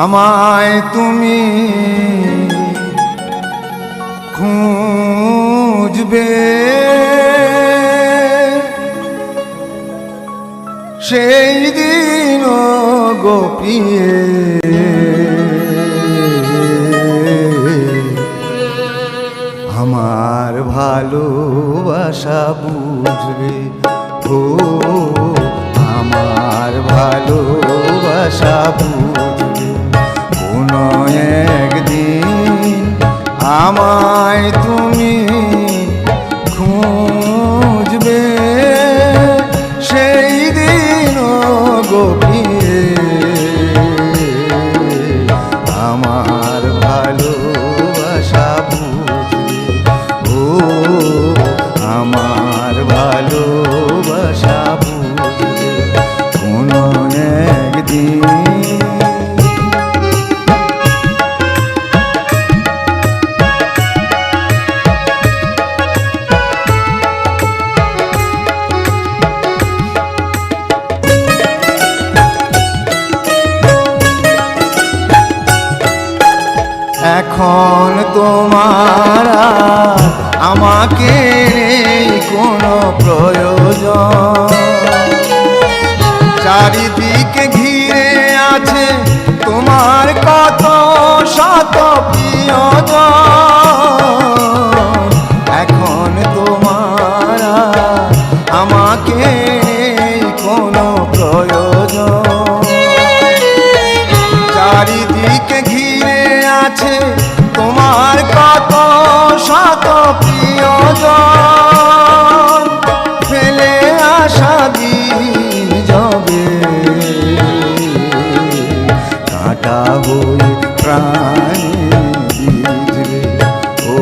আমায় তুমি খুঁজবে সেই দিন গোপিয়ে আমার ভালোবাসা বুঝবে ও আমার ভালোবাসা বুঝবে কোনো একদিন আমায় তুমি খুঁজবে সেই দিন গোপিয়ে আমার ভালোবাসা বুঝবে ও আমার ভালোবাসা বুঝবে কোনো একদিন। এখন তোমার আমাকে নেই কোনো প্রয়োজন, চারিদিকে ঘিরে আছে তোমার কত শত প্রিয়জন। এখন তোমার আমাকে নেই কোনো প্রয়োজন, চারিদিকে ঘিরে আছে তোমার কত শত প্রিয়জন। ফেলে আসা দিন যাবে কাঁটা হয়ে প্রাণে বিঁধবে ও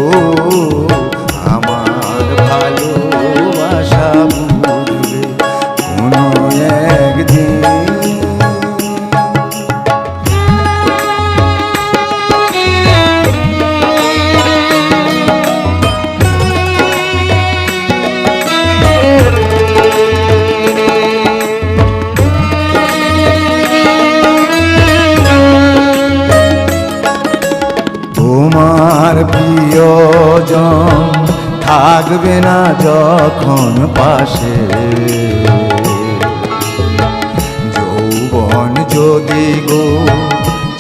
আমার ভালোবাসা বুঝবে কোনো একদিন। তোমার প্রিয়জন থাকবে না যখন পাশে, যৌবন যদি গো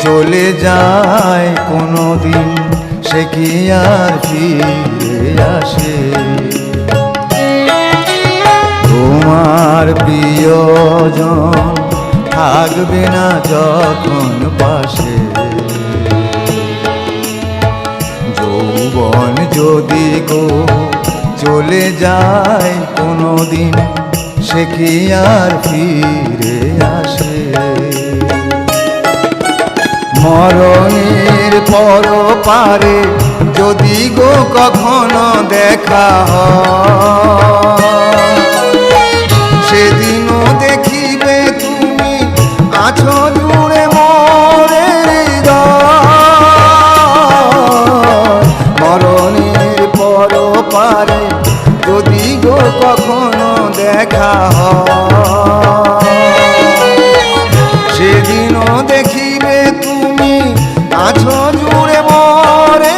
চলে যায় কোনো দিন সে কি আর ফিরে আসে। তোমার প্রিয়জন থাকবে না যখন পাশে, যৌবন যদি গো চলে যায় কোনো দিন সে কি আর ফিরে আসে। মরণের পর পারে যদি গো কখনো দেখা হয়, সেদিনও দেখিবে তুমি আছো জুড়ে মোরে হৃদয়। মরণের পর পারে যদি গো কখনো দেখা হয়, সেদিনও দেখিবে তুমি আছো জুড়ে মোরে